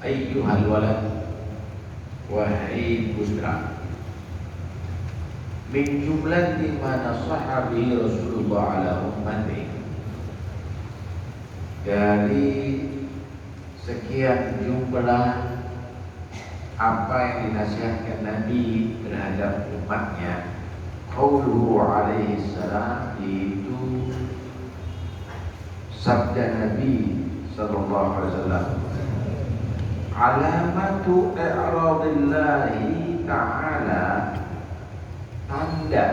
ayyuhal walad, wahai putra, min jumlati ma nasaha bihi Rasulullah ala ummati, dari sekian jumlah apa yang dinasihatkan Nabi terhadap umatnya, qauluhu alaihi salam, itu sabda Nabi sallallahu alaihi wasallam, alamatu i'radillahi ta'ala, tanda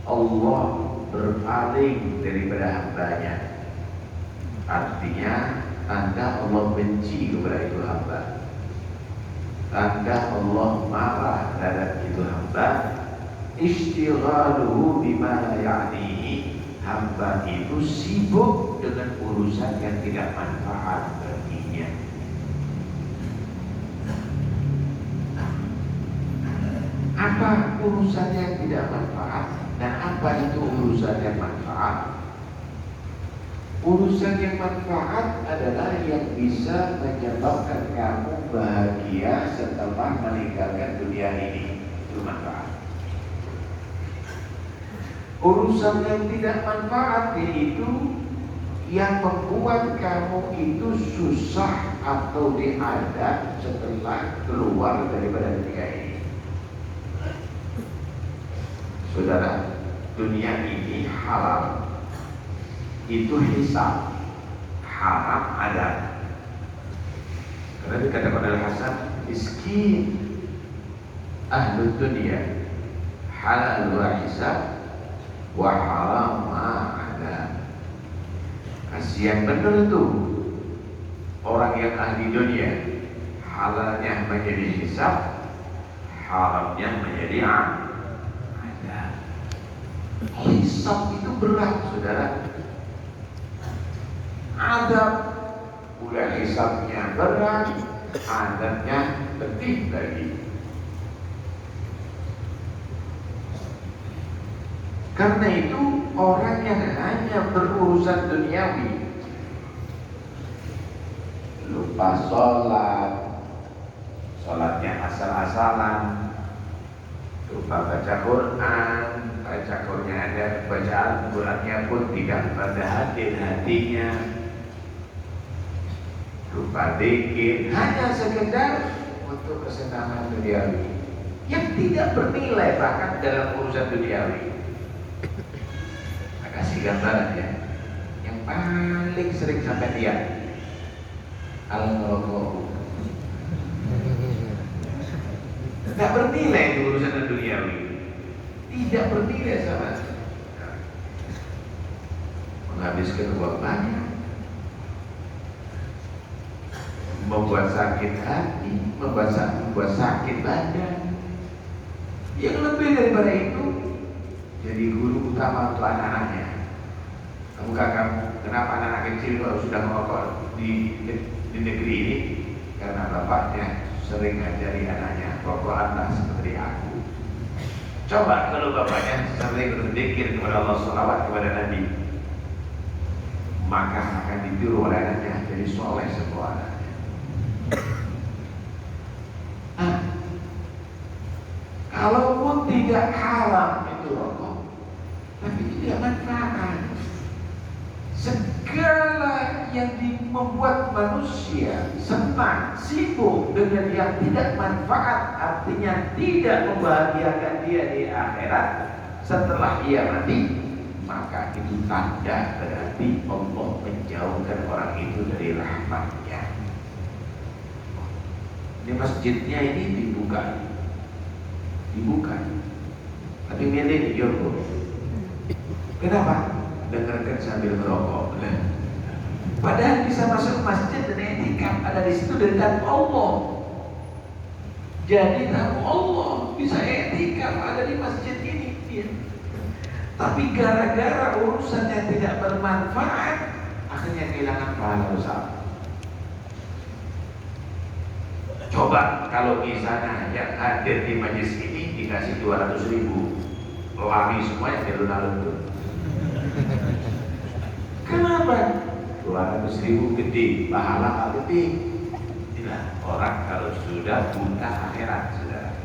Allah berpaling daripada hambanya. Artinya tanda Allah benci kepada itu hamba, tanda Allah marah terhadap itu hamba, istighaluhu bima la ya'nihi, hamba itu sibuk dengan urusan yang tidak manfaat baginya. Apa urusan yang tidak manfaat dan apa itu urusan yang manfaat? Urusan yang manfaat adalah yang bisa menyebabkan kamu bahagia setelah meninggalkan dunia ini. Itu manfaat. Urusan yang tidak manfaat yaitu yang membuat kamu itu susah atau diadab setelah keluar daripada dunia ini. Saudara, dunia ini halal, itu hisab, haram ada. Karena dikatakan oleh Hasan, miskin ahlu dunia, halal wa hisab, wa haram ada. Kasihan benar itu orang yang ahli dunia, halalnya menjadi hisab, haramnya menjadi ada. Hisab itu berat, saudara. Adab, udah hisabnya berat, adabnya lebih lagi. Karena itu orang yang hanya berurusan duniawi, lupa sholat, sholatnya asal-asalan, lupa baca Quran, baca Qurannya ada, bacaan Qurannya pun tidak pada hatinya, lupa zikir, hanya sekedar untuk kesenangan duniawi yang tidak bernilai bahkan dalam urusan duniawi. Saya kasih gambaran ya, yang paling sering sampai lihat al-ngerokok, tidak bernilai itu urusan duniawi, tidak bernilai sama sekali, menghabiskan uang banyak, membuat sakit hati, membuat sakit badan. Yang lebih daripada itu, jadi guru utama untuk anak-anaknya. Kenapa anak-anak kecil kalau sudah merokok di negeri ini? Karena bapaknya sering ngajari anaknya, rokokanlah seperti aku. Coba kalau bapaknya sering berzikir kepada Allah, sholawat kepada Nabi, maka akan ditiru oleh anaknya jadi soleh semua anaknya. Kalaupun tidak haram itu rokok, tapi tidak manfaat. Segala yang membuat manusia senang, sibuk dengan yang tidak manfaat, artinya tidak membahagiakan dia di akhirat setelah ia mati, maka itu tanda berarti Allah menjauhkan orang itu dari rahmatnya. Ini masjidnya ini dibuka, tapi milih di Joko. Kenapa? Dengarkan sambil merokok. Padahal bisa masuk masjid dan etikaf ada di situ dengan Allah. Jadi tahu Allah bisa etikaf ada di masjid ini. Ya. Tapi gara-gara urusannya tidak bermanfaat, akhirnya kehilangan pahala besar. Coba kalau misalnya yang hadir di majelis ini dikasih 200.000, lari semuanya ke alun-alun. Kenapa? 200.000 gede, pahala gede. Tidak. sudah buta akhirat, saudara.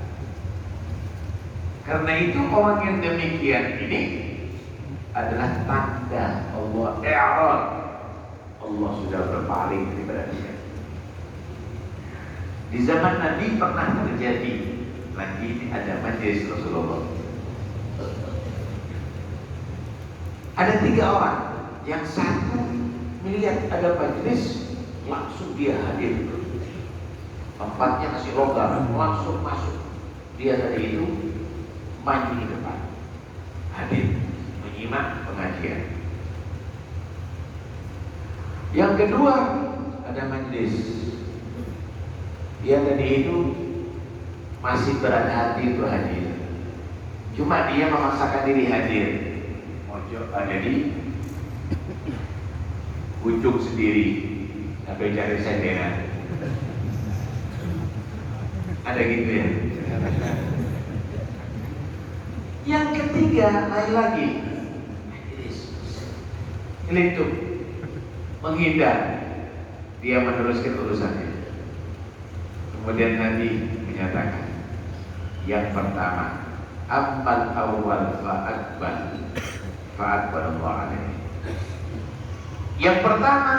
Karena itu orang yang demikian ini adalah tanda Allah i'rad. Allah sudah berpaling daripada dia. Di zaman Nabi pernah terjadi lagi, ini ada majelis Rasulullah. Ada 3 orang, yang satu melihat ada majelis langsung dia hadir. Tempatnya masih longgar, langsung masuk. Dia tadi itu maju di depan, hadir menyimak pengajian. Yang kedua ada majelis, dia tadi itu masih berat hati untuk hadir, cuma dia memaksakan diri hadir. Mojo ada di ujung sendiri sampai cari sendirian. Ada gitu ya. Yang ketiga lain lagi, ngelintung, menghindar, dia meneruskan urusannya. Kemudian Nabi menyatakan, yang pertama, amal awal fa'akbar Allah alaihi. Yang pertama,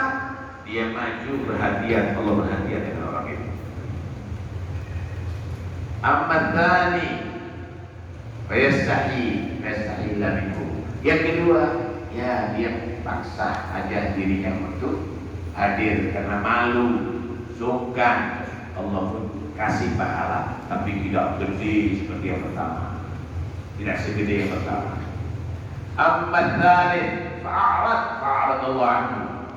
dia maju berhadiah, Allah berhadiah dengan orang itu. Amal tsani fayastahi minhu. Yang kedua, ya dia paksa aja dirinya untuk hadir karena malu, sungkan. Allah pun kasih pahala, tapi tidak gede seperti yang pertama, tidak segede yang pertama. Amma tsani fa'arad Allah anhu.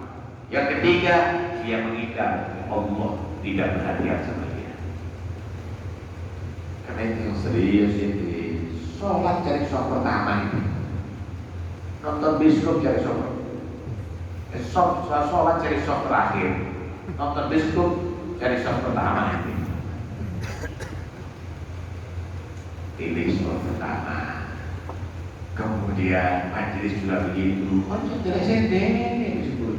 Yang ketiga, dia mengingkar, Allah tidak berhadiah sama dia. Karena itu yang serius itu. Sholat cari sholat pertama itu, nonton bioskop cari sholat, sholat cari sholat terakhir, nonton bioskop cari sholat pertama itu. Pilih sholat pertama. Kemudian majelis juga begitu. Konsep tidak sendiri disebut.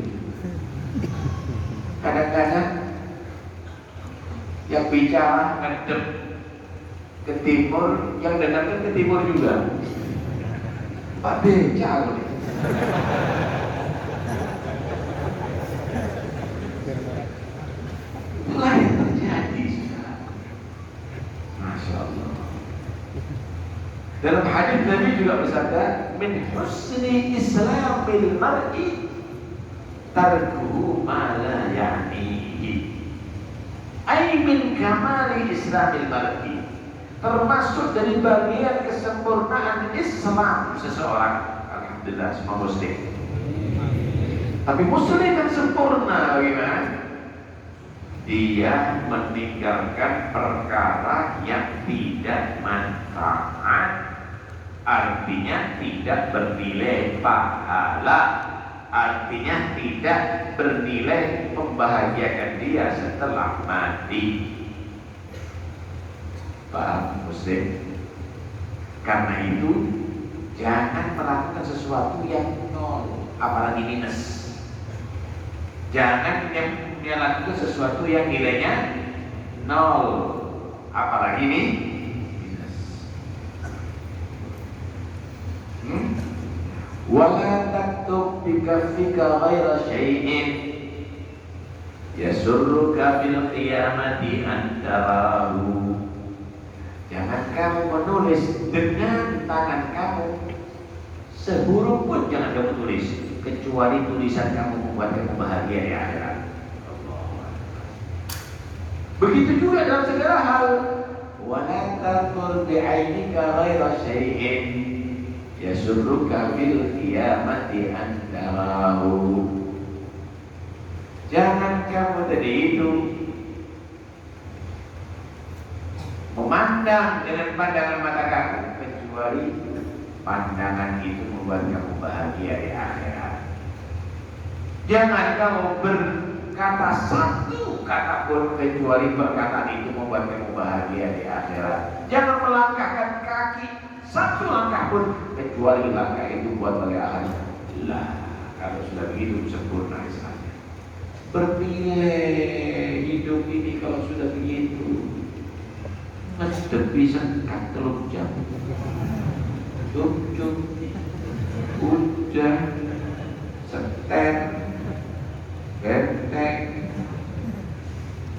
Kadang-kadang yang bicara ngadep ke timur, yang dengarkan ke timur juga. Pak beca loh. Itulah yang terjadi sekarang. Masya Allah. Dalam hadis Nabi juga bersabda, min husni islamil mar'i tarkuhu ma la ya'nihi. Ay min kamali islamil mar'i. Termasuk dari bagian kesempurnaan Islam seseorang. Alhamdulillah semua muslim. Tapi muslim yang sempurna bagaimana? Dia meninggalkan perkara yang tidak manfaat, artinya tidak bernilai pahala, artinya tidak bernilai membahagiakan dia setelah mati. Paham muslim? Karena itu jangan melakukan sesuatu yang nol, apalagi minus. Jangan melakukan sesuatu yang nilainya nol, apalagi ini minus. Wala taktub bikaffika ghaira syai'in yasurruka fil qiyamati an tarahu. Jangan kamu menulis dengan tangan kamu, seburuk pun jangan kamu tulis, kecuali tulisan kamu membuat kamu bahagia di akhirat. Begitu juga dalam segala hal. Wa la tanzur bi'ainika ghaira syai'in yasurruka bil qiyamati an tarahu. Jangan kamu tadi itu memandang dengan pandangan mata kamu, kecuali pandangan itu membuat kamu bahagia di akhirat. Jangan kamu berkata satu kata pun kecuali perkataan itu membuat kamu bahagia di akhirat. Jangan melangkahkan kaki satu langkah pun kecuali langkah itu buat oleh akhirat. Lah, kalau sudah begitu sempurna Islamnya. Bernilai hidup ini kalau sudah begitu. tepi sekat teluk jam. Cucuk, udah, seter, benteng.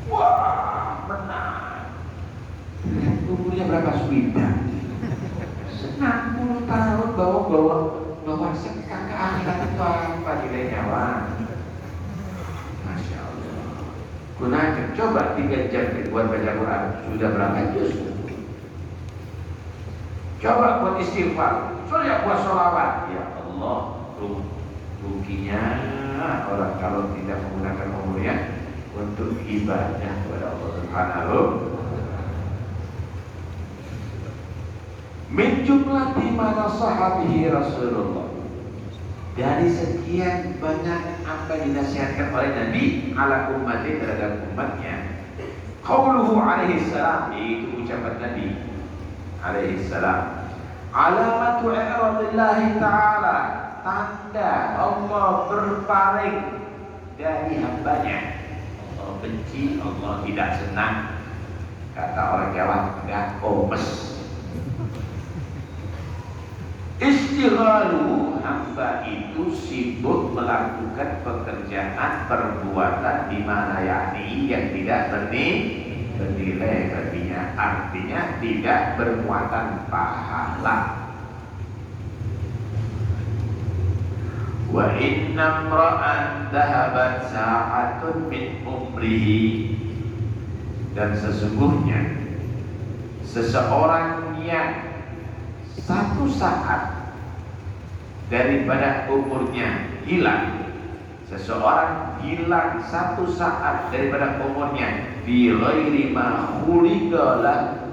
Wah, menang. Lihat umurnya berapa sudah? 60 tahun bawa sekak ke akhirat itu apa nilainya, Wah? Masya Allah. Gunakan, coba 3 jam buat baca Quran, sudah berapa juz? Coba buat istighfar, soalnya buat sholawat. Ya Allah, ruginya orang kalau tidak menggunakan umurnya untuk ibadah kepada Allah Subhanahu. Min jumlati mana sahabihi Rasulullah, dari sekian banyak apa yang dinasihatkan oleh Nabi ala ummati terhadap umatnya, qauluhu alaihi salam, itu ucapan Nabi alaihi salam, alamatu i'radillahi ta'ala, tanda Allah berpaling dari hambanya. Allah benci, Allah tidak senang. Kata orang Jawa, enggak komes. Istighalu, hamba itu sibuk melakukan pekerjaan perbuatan di mana yakni yang tidak bernilai baginya, artinya tidak bermuatan pahala. Wa inna imra'an dhahabat sa'atun min umrihi, dan sesungguhnya seseorang yang satu saat daripada umurnya hilang, seseorang hilang satu saat daripada umurnya fi ghairi ma khuliqalah,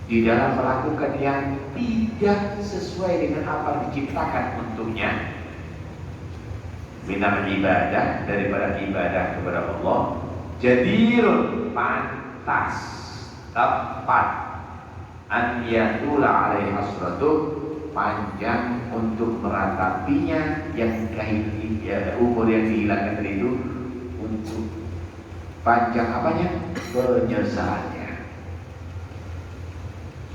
di dalam melakukan yang tidak sesuai dengan apa yang diciptakan untuknya, minal ibadah, daripada ibadah kepada Allah, jadirun, pantas, tepat, an yatula alaihi hasratuh, panjang untuk meratapinya yang umur yang dihilangkan itu, untuk panjang apanya? Penyesalannya.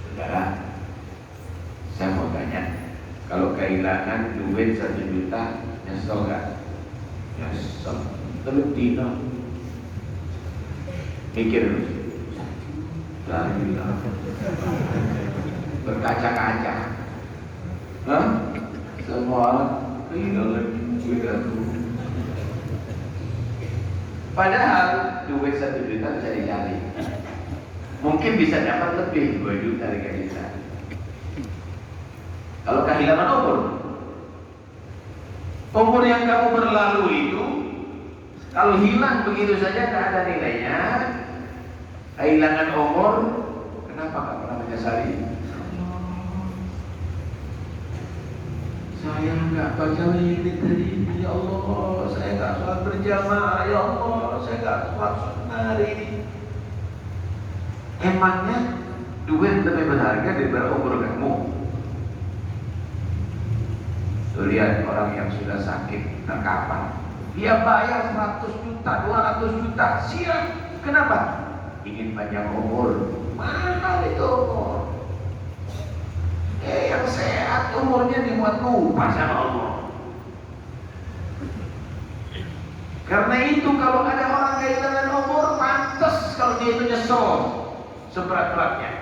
Saudara, saya mau tanya, kalau kehilangan duit 1 juta, nyesel gak? Nyesel. Teluk dino mikir terus, berkaca-kaca. Hah? Semua orang kehilangan duit itu. Padahal duit 1 juta bisa dicari. Mungkin bisa dapat lebih 2 juta, 3 juta. Kalau kehilangan umur yang kamu berlalu itu, kalau hilang begitu saja tidak ada nilainya. Kehilangan umur, kenapa gak pernah menyesali? Saya nggak baca wirid hari ini, ya Allah. Saya nggak sholat berjamaah, ya Allah. Saya nggak sholat sunnah hari ini. Emangnya duit lebih berharga daripada umur kamu? Tuh lihat orang yang sudah sakit terkapar, dia bayar 100 juta, 200 juta, siap. Kenapa? Ingin panjang umur. Mahal itu umur. Yang sehat umurnya dibuat lupa sama Allah. Karena itu kalau ada orang kehilangan umur, pantas kalau dia itu nyesel seberat-beratnya.